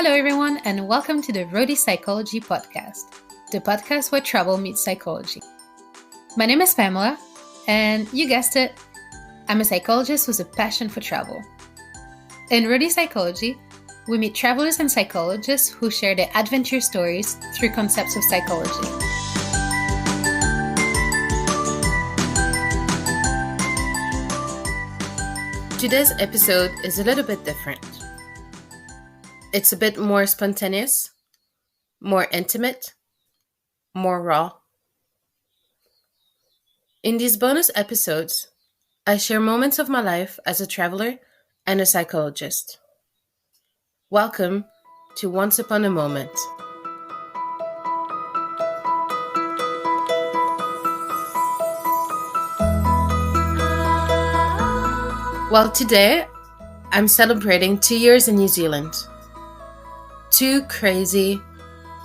Hello, everyone, and welcome to the Roadie Psychology Podcast, the podcast where travel meets psychology. My name is Pamela, and you guessed it, I'm a psychologist with a passion for travel. In Roadie Psychology, we meet travelers and psychologists who share their adventure stories through concepts of psychology. Today's episode is a little bit different. It's a bit more spontaneous, more intimate, more raw. In these bonus episodes, I share moments of my life as a traveler and a psychologist. Welcome to Once Upon a Moment. Well, today I'm celebrating 2 years in New Zealand. 2 crazy,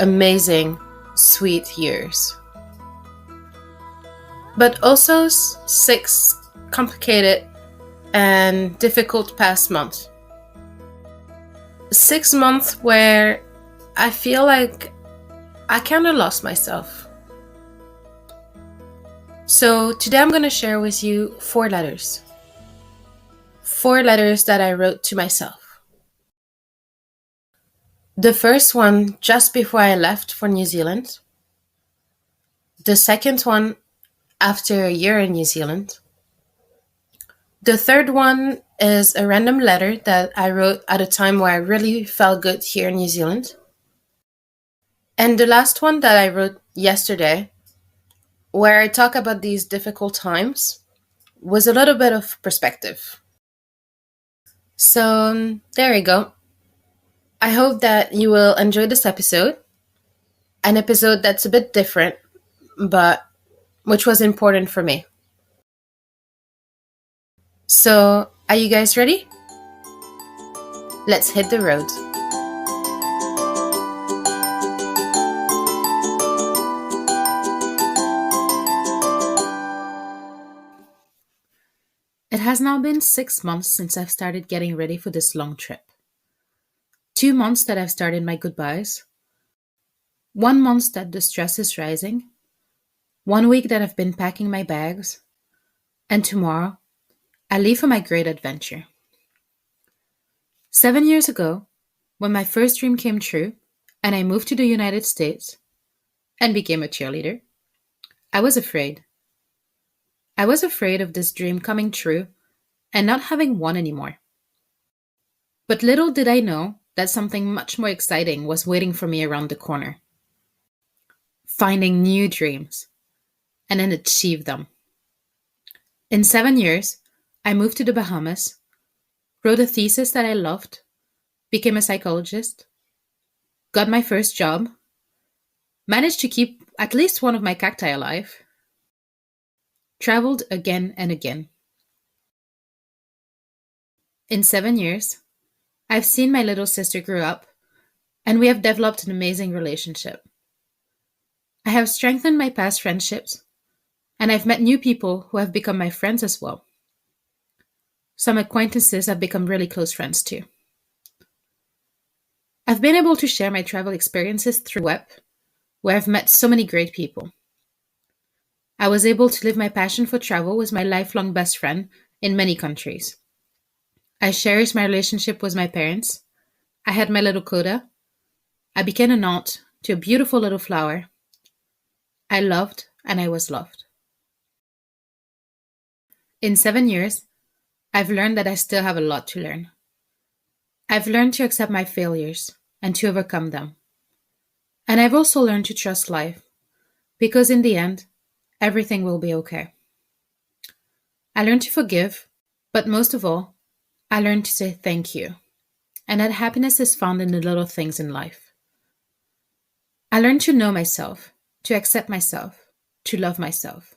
amazing, sweet years. But also 6 complicated and difficult past months. 6 months where I feel like I kind of lost myself. So today I'm going to share with you 4 letters. 4 letters that I wrote to myself. The first one just before I left for New Zealand. The second one after a year in New Zealand. The third one is a random letter that I wrote at a time where I really felt good here in New Zealand. And the last one that I wrote yesterday, where I talk about these difficult times, was a little bit of perspective. So there you go. I hope that you will enjoy this episode. An episode that's a bit different, but which was important for me. So, are you guys ready? Let's hit the road. It has now been 6 months since I've started getting ready for this long trip. 2 months that I've started my goodbyes. 1 month that the stress is rising. 1 week that I've been packing my bags. And tomorrow, I leave for my great adventure. 7 years ago, when my first dream came true and I moved to the United States and became a cheerleader, I was afraid. I was afraid of this dream coming true and not having one anymore. But little did I know that something much more exciting was waiting for me around the corner. Finding new dreams and then achieve them. In 7 years, I moved to the Bahamas, wrote a thesis that I loved, became a psychologist, got my first job, managed to keep at least one of my cacti alive, traveled again and again. In 7 years, I've seen my little sister grow up, and we have developed an amazing relationship. I have strengthened my past friendships, and I've met new people who have become my friends as well. Some acquaintances have become really close friends too. I've been able to share my travel experiences through web, where I've met so many great people. I was able to live my passion for travel with my lifelong best friend in many countries. I cherished my relationship with my parents. I had my little coda. I became an aunt to a beautiful little flower. I loved and I was loved. In 7 years, I've learned that I still have a lot to learn. I've learned to accept my failures and to overcome them. And I've also learned to trust life, because in the end, everything will be okay. I learned to forgive, but most of all, I learned to say thank you, and that happiness is found in the little things in life. I learned to know myself, to accept myself, to love myself.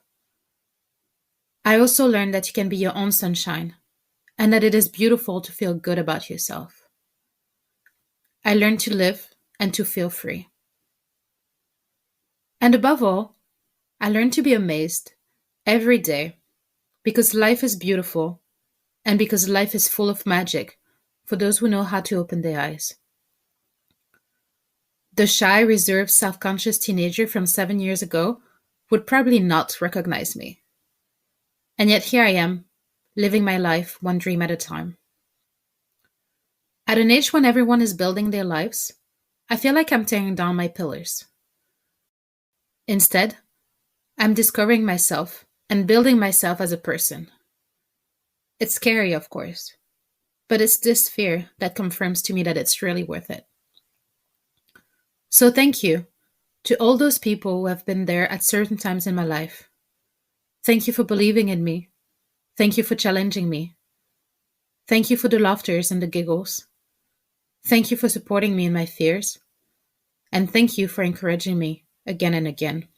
I also learned that you can be your own sunshine, and that it is beautiful to feel good about yourself. I learned to live and to feel free. And above all, I learned to be amazed every day, because life is beautiful and because life is full of magic for those who know how to open their eyes. The shy, reserved, self conscious teenager from 7 years ago would probably not recognize me. And yet here I am, living my life one dream at a time. At an age when everyone is building their lives, I feel like I'm tearing down my pillars. Instead, I'm discovering myself and building myself as a person. It's scary, of course, but it's this fear that confirms to me that it's really worth it. So thank you to all those people who have been there at certain times in my life. Thank you for believing in me. Thank you for challenging me. Thank you for the laughters and the giggles. Thank you for supporting me in my fears. And thank you for encouraging me again and again.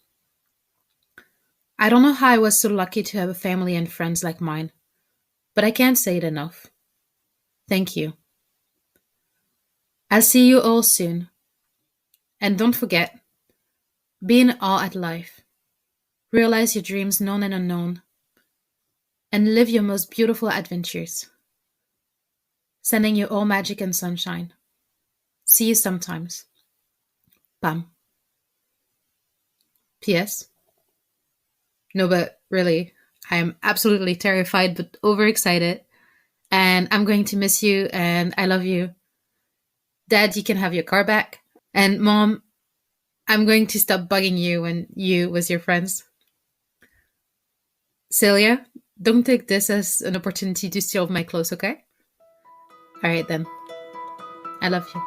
I don't know how I was so lucky to have a family and friends like mine, but I can't say it enough. Thank you. I'll see you all soon. And don't forget, be in awe at life. Realize your dreams known and unknown. And live your most beautiful adventures. Sending you all magic and sunshine. See you sometimes. Pam. P.S. No, but really, I am absolutely terrified but overexcited. And I'm going to miss you and I love you. Dad, you can have your car back. And Mom, I'm going to stop bugging you when you with your friends. Celia, don't take this as an opportunity to steal my clothes, okay? Alright then. I love you.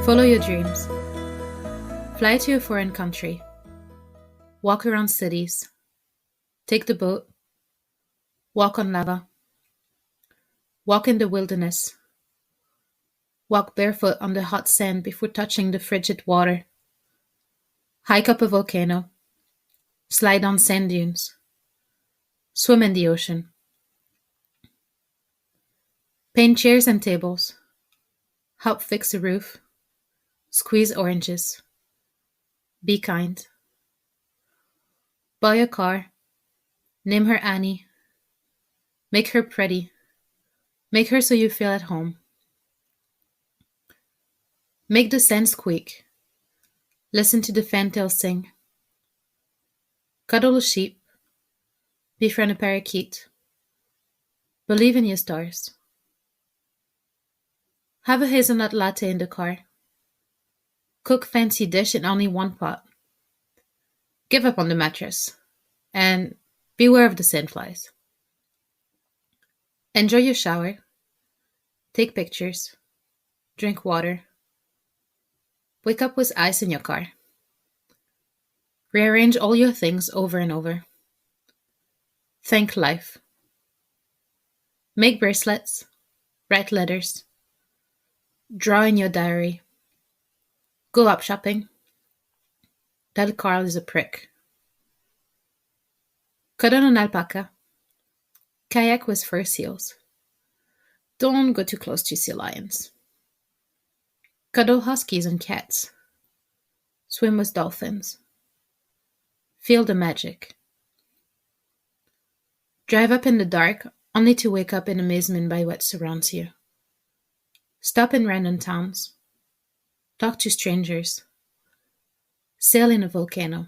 Follow your dreams. Fly to a foreign country. Walk around cities. Take the boat. Walk on lava. Walk in the wilderness. Walk barefoot on the hot sand before touching the frigid water. Hike up a volcano. Slide on sand dunes. Swim in the ocean. Paint chairs and tables. Help fix a roof. Squeeze oranges. Be kind. Buy a car. Name her Annie. Make her pretty. Make her so you feel at home. Make the sand squeak. Listen to the fantail sing. Cuddle a sheep. Befriend a parakeet. Believe in your stars. Have a hazelnut latte in the car. Cook fancy dish in only one pot. Give up on the mattress. And beware of the sandflies. Enjoy your shower. Take pictures. Drink water. Wake up with ice in your car. Rearrange all your things over and over. Thank life. Make bracelets. Write letters. Draw in your diary. Go up shopping. Tell Carl is a prick. Cuddle an alpaca. Kayak with fur seals. Don't go too close to sea lions. Cuddle huskies and cats. Swim with dolphins. Feel the magic. Drive up in the dark only to wake up in amazement by what surrounds you. Stop in random towns. Talk to strangers. Sail in a volcano.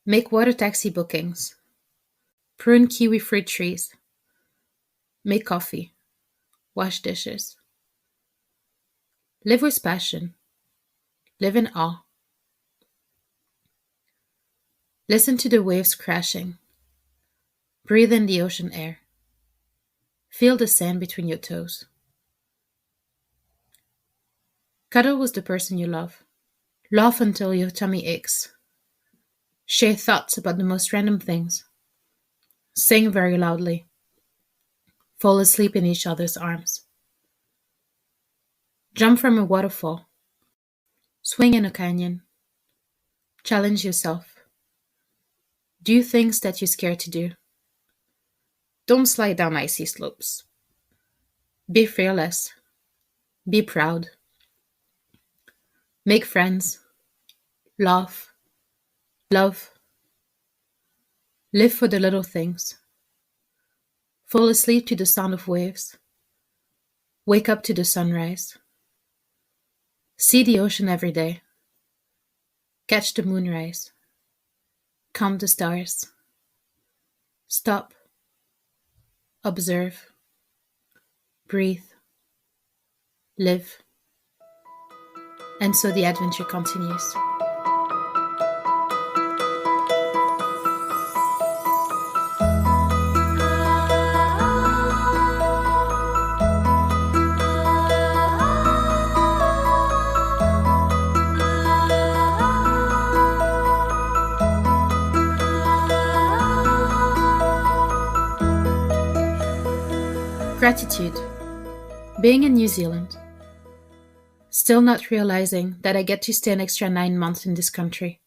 Make water taxi bookings. Prune kiwi fruit trees. Make coffee. Wash dishes. Live with passion. Live in awe. Listen to the waves crashing. Breathe in the ocean air. Feel the sand between your toes. Cuddle with the person you love. Laugh until your tummy aches. Share thoughts about the most random things. Sing very loudly. Fall asleep in each other's arms. Jump from a waterfall. Swing in a canyon. Challenge yourself. Do things that you're scared to do. Don't slide down icy slopes. Be fearless. Be proud. Make friends. Laugh. Love. Live for the little things. Fall asleep to the sound of waves. Wake up to the sunrise. See the ocean every day. Catch the moonrise. Count the stars. Stop. Observe. Breathe. Live. And so the adventure continues. Gratitude. Being in New Zealand. Still not realizing that I get to stay an extra 9 months in this country.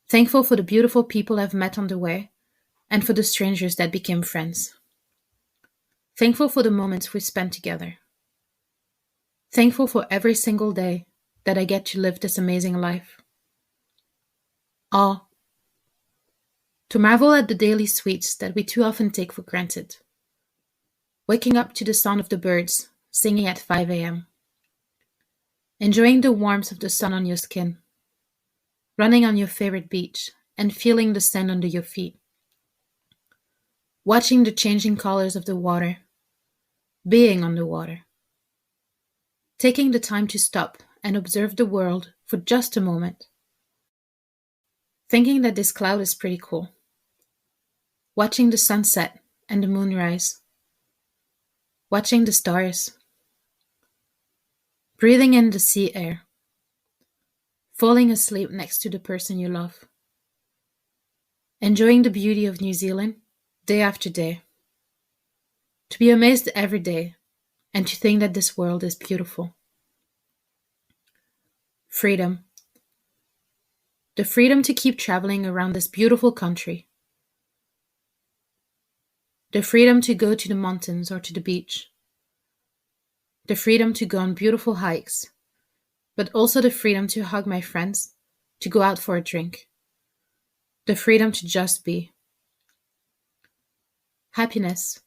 Thankful for the beautiful people I've met on the way and for the strangers that became friends. Thankful for the moments we spent together. Thankful for every single day that I get to live this amazing life. Awe. To marvel at the daily sweets that we too often take for granted. Waking up to the sound of the birds singing at 5 a.m. Enjoying the warmth of the sun on your skin. Running on your favorite beach and feeling the sand under your feet. Watching the changing colors of the water. Being on the water. Taking the time to stop and observe the world for just a moment. Thinking that this cloud is pretty cool. Watching the sunset and the moonrise. Watching the stars. Breathing in the sea air. Falling asleep next to the person you love. Enjoying the beauty of New Zealand day after day. To be amazed every day and to think that this world is beautiful. Freedom. The freedom to keep traveling around this beautiful country. The freedom to go to the mountains or to the beach. The freedom to go on beautiful hikes, but also the freedom to hug my friends, to go out for a drink. The freedom to just be. Happiness.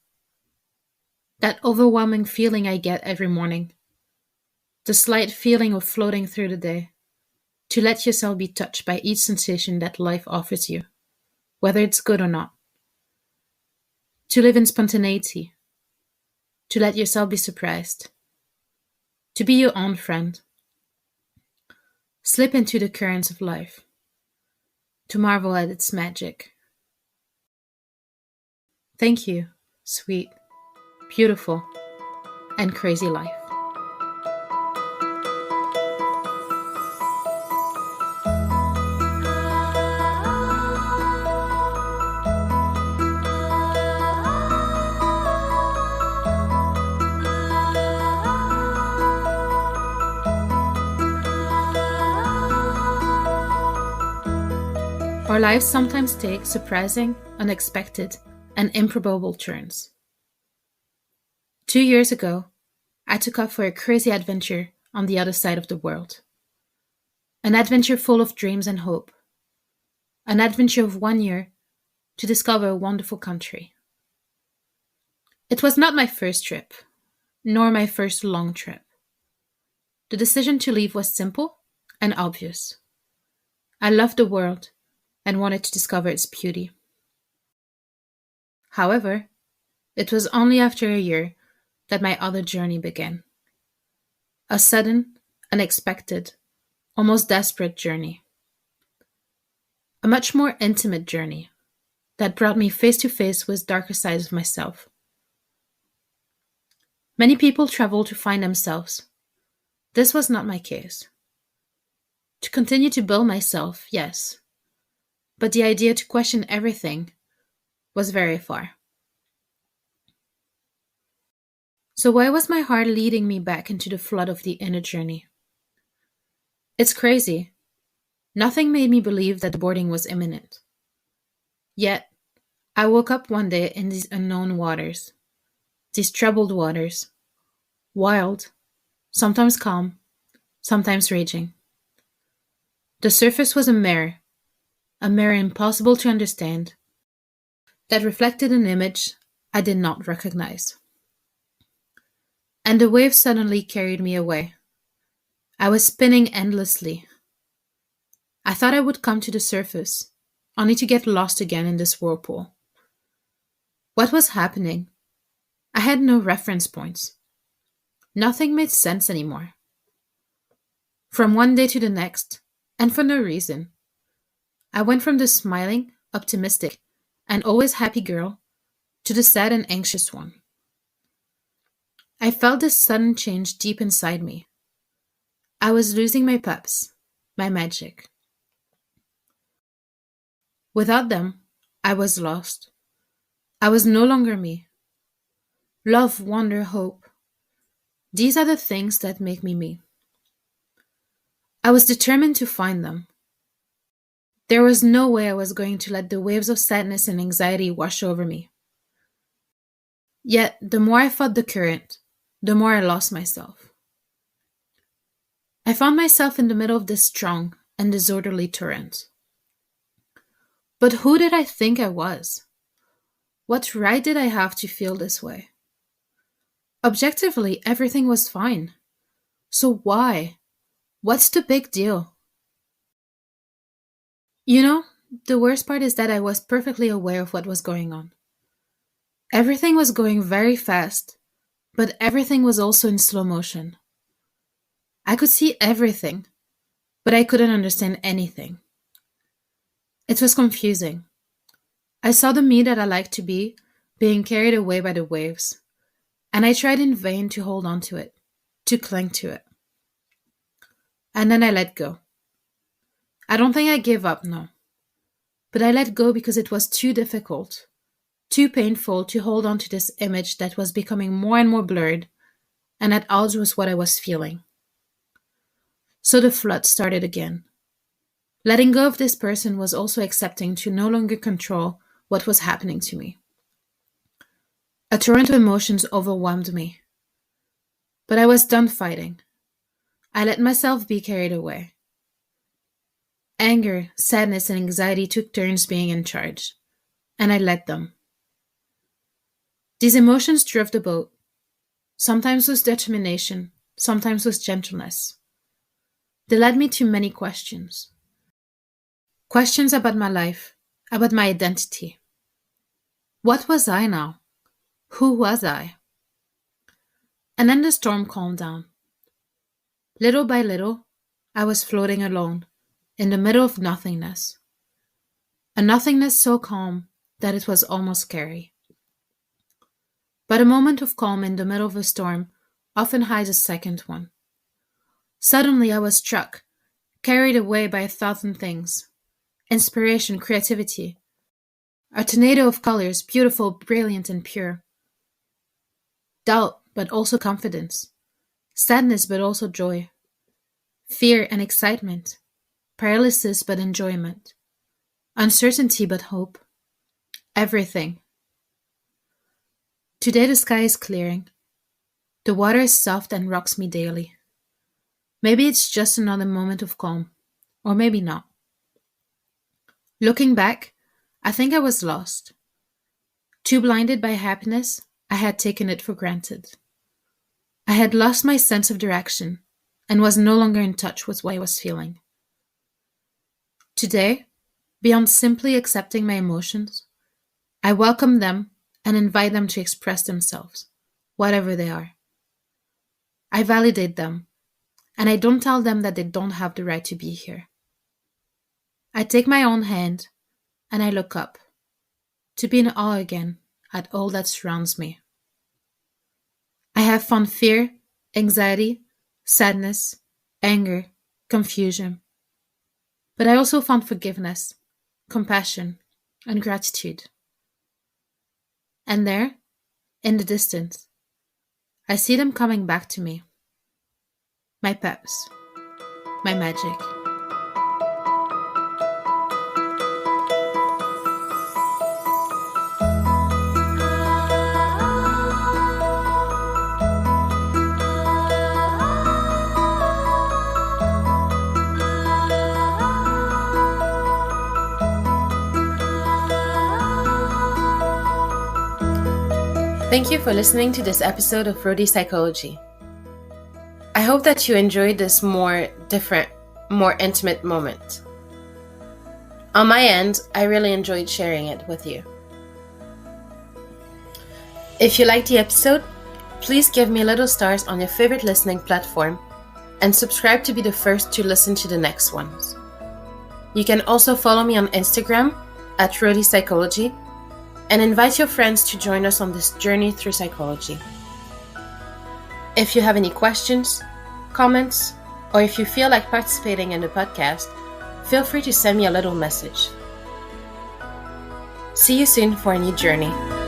That overwhelming feeling I get every morning. The slight feeling of floating through the day. To let yourself be touched by each sensation that life offers you, whether it's good or not. To live in spontaneity. To let yourself be surprised. To be your own friend. Slip into the currents of life. To marvel at its magic. Thank you, sweet, beautiful, and crazy life. Our lives sometimes take surprising, unexpected, and improbable turns. 2 years ago, I took off for a crazy adventure on the other side of the world. An adventure full of dreams and hope. An adventure of 1 year to discover a wonderful country. It was not my first trip, nor my first long trip. The decision to leave was simple and obvious. I loved the world and wanted to discover its beauty. However, it was only after a year that my other journey began. A sudden, unexpected, almost desperate journey. A much more intimate journey that brought me face to face with darker sides of myself. Many people travel to find themselves. This was not my case. To continue to build myself, yes, but the idea to question everything was very far. So why was my heart leading me back into the flood of the inner journey? It's crazy. Nothing made me believe that the boarding was imminent. Yet, I woke up one day in these unknown waters, these troubled waters, wild, sometimes calm, sometimes raging. The surface was a mirror impossible to understand, that reflected an image I did not recognize. And the waves suddenly carried me away. I was spinning endlessly. I thought I would come to the surface, only to get lost again in this whirlpool. What was happening? I had no reference points. Nothing made sense anymore. From one day to the next, and for no reason, I went from the smiling, optimistic, and always happy girl to the sad and anxious one. I felt this sudden change deep inside me. I was losing my peps, my magic. Without them, I was lost. I was no longer me. Love, wonder, hope. These are the things that make me me. I was determined to find them. There was no way I was going to let the waves of sadness and anxiety wash over me. Yet, the more I fought the current, the more I lost myself. I found myself in the middle of this strong and disorderly torrent. But who did I think I was? What right did I have to feel this way? Objectively, everything was fine. So why? What's the big deal? You know, the worst part is that I was perfectly aware of what was going on. Everything was going very fast, but everything was also in slow motion. I could see everything, but I couldn't understand anything. It was confusing. I saw the me that I liked to be being carried away by the waves, and I tried in vain to hold on to it, to cling to it. And then I let go. I don't think I gave up, no. But I let go because it was too difficult, too painful to hold on to this image that was becoming more and more blurred and at odds with what I was feeling. So the flood started again. Letting go of this person was also accepting to no longer control what was happening to me. A torrent of emotions overwhelmed me. But I was done fighting. I let myself be carried away. Anger, sadness, and anxiety took turns being in charge, and I let them. These emotions drove the boat, sometimes with determination, sometimes with gentleness. They led me to many questions. Questions about my life, about my identity. What was I now? Who was I? And then the storm calmed down. Little by little, I was floating alone, in the middle of nothingness. A nothingness so calm that it was almost scary. But a moment of calm in the middle of a storm often hides a second one. Suddenly I was struck, carried away by 1,000 things. Inspiration, creativity. A tornado of colors, beautiful, brilliant, and pure. Doubt, but also confidence. Sadness, but also joy. Fear and excitement. Paralysis, but enjoyment. Uncertainty, but hope. Everything. Today the sky is clearing. The water is soft and rocks me daily. Maybe it's just another moment of calm, or maybe not. Looking back, I think I was lost. Too blinded by happiness, I had taken it for granted. I had lost my sense of direction and was no longer in touch with what I was feeling. Today, beyond simply accepting my emotions, I welcome them and invite them to express themselves, whatever they are. I validate them, and I don't tell them that they don't have the right to be here. I take my own hand and I look up, to be in awe again at all that surrounds me. I have found fear, anxiety, sadness, anger, confusion. But I also found forgiveness, compassion, and gratitude. And there, in the distance, I see them coming back to me. My peps, my magic. Thank you for listening to this episode of Roadie Psychology. I hope that you enjoyed this more different, more intimate moment. On my end, I really enjoyed sharing it with you. If you liked the episode, please give me little stars on your favorite listening platform and subscribe to be the first to listen to the next ones. You can also follow me on Instagram at Roadie Psychology and invite your friends to join us on this journey through psychology. If you have any questions, comments, or if you feel like participating in the podcast, feel free to send me a little message. See you soon for a new journey.